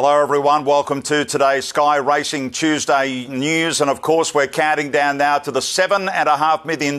Hello everyone, welcome to today's Sky Racing Tuesday news, and of course we're counting down now to the $7.5 million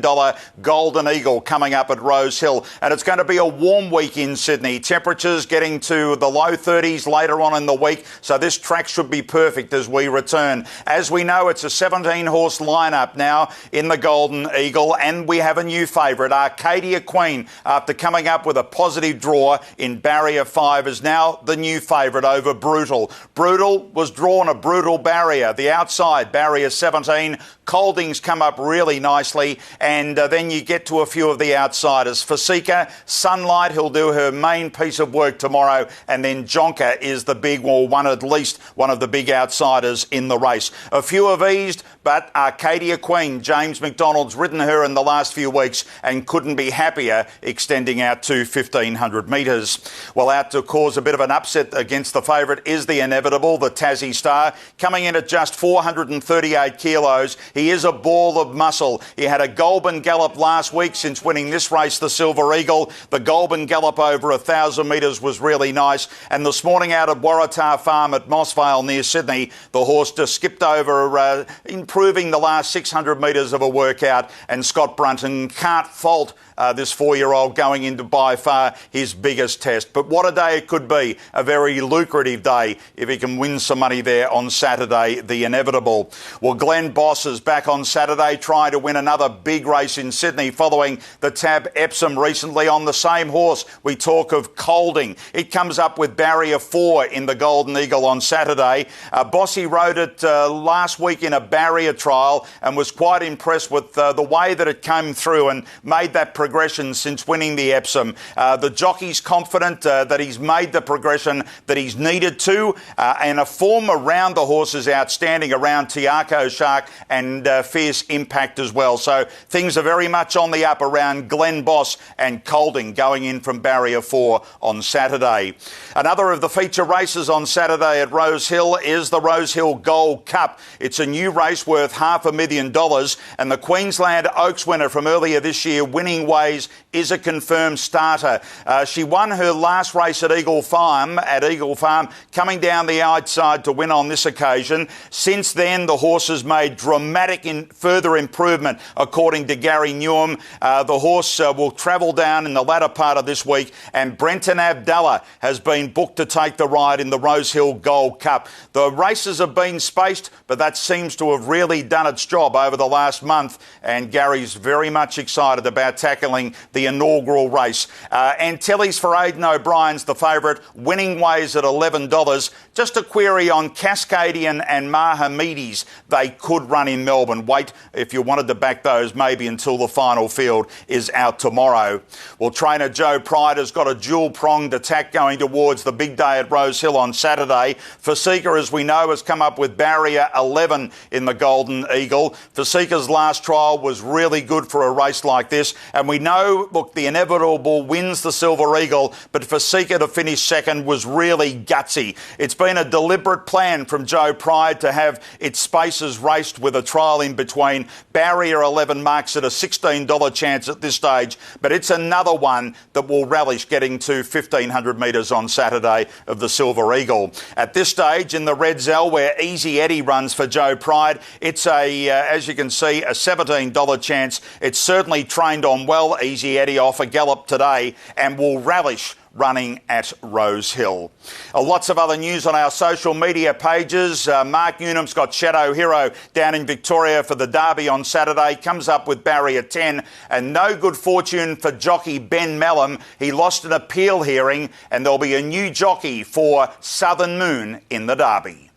Golden Eagle coming up at Rosehill, and it's going to be a warm week in Sydney. Temperatures getting to the low 30s later on in the week, so this track should be perfect as we return. As we know, it's a 17-horse lineup now in the Golden Eagle, and we have a new favourite. Arcadia Queen, after coming up with a positive draw in Barrier 5, is now the new favourite over Brutal. Brutal was drawn a brutal barrier. The outside, Barrier 17, Colding's come up really nicely, and then you get to a few of the outsiders. Fasika, Sunlight, who'll do her main piece of work tomorrow, and then Jonker is the big, or at least one of the big outsiders in the race. A few have eased, but Arcadia Queen, James McDonald's ridden her in the last few weeks and couldn't be happier extending out to 1,500 metres. Well, out to cause a bit of an upset against the favourite is the inevitable, the Tassie Star, coming in at just 438 kilos. He is a ball of muscle. He had a Goulburn gallop last week since winning this race, the Silver Eagle. The Goulburn gallop over 1,000 metres was really nice. And this morning out at Waratah Farm at Mossvale near Sydney, the horse just skipped over, improving the last 600 metres of a workout. And Scott Brunton can't fault this 4-year-old going into by far his biggest test. But what a day it could be. A very lucrative day if he can win some money there on Saturday, the inevitable. Well, Glenn Boss is back on Saturday trying to win another big race in Sydney following the tab Epsom recently on the same horse. We talk of Colding. It comes up with Barrier 4 in the Golden Eagle on Saturday. Bossy rode it last week in a barrier trial and was quite impressed with the way that it came through and made that progression since winning the Epsom. The jockey's confident that he's made the progression that he's needed to, and a form around the horse is outstanding around Tiako Shark and Fierce Impact as well. So things are very much on the up around Glenn Boss and Colding going in from Barrier 4 on Saturday. Another of the feature races on Saturday at Rosehill is the Rosehill Gold Cup. It's a new race worth $500,000, and the Queensland Oaks winner from earlier this year, Winning Ways, is a confirmed starter. She won her last race at Eagle Farm, coming down the outside to win on this occasion. Since then, the horse has made dramatic further improvement, according to Gary Newham. The horse will travel down in the latter part of this week, and Brenton Abdallah has been booked to take the ride in the Rosehill Gold Cup. The races have been spaced, but that seems to have really done its job over the last month, and Gary's very much excited about tackling the inaugural race. Antilles for Aidan O'Brien's the favourite, Winning Ways at $11. Just a query on Cascadian and Mahamides. They could run in Melbourne. Wait, if you wanted to back those, maybe until the final field is out tomorrow. Well, trainer Joe Pride has got a dual-pronged attack going towards the big day at Rosehill on Saturday. Fasika, as we know, has come up with Barrier 11 in the Golden Eagle. Fasika's last trial was really good for a race like this, and we know, look, the inevitable wins the Silver Eagle, but Fasika to finish second was really gutsy. It's been a deliberate plan from Joe Pride to have its spaces raced with a trial in between. Barrier 11 marks it a $16 chance at this stage, but it's another one that will relish getting to 1,500 metres on Saturday of the Silver Eagle. At this stage in the Red Zell, where Easy Eddie runs for Joe Pride, it's as you can see, a $17 chance. It's certainly trained on well, Easy Eddie, off a gallop today, and will relish running at Rosehill. Lots of other news on our social media pages. Mark Newnham's got Shadow Hero down in Victoria for the Derby on Saturday. Comes up with Barrier 10, and no good fortune for jockey Ben Mellum. He lost an appeal hearing, and there'll be a new jockey for Southern Moon in the Derby.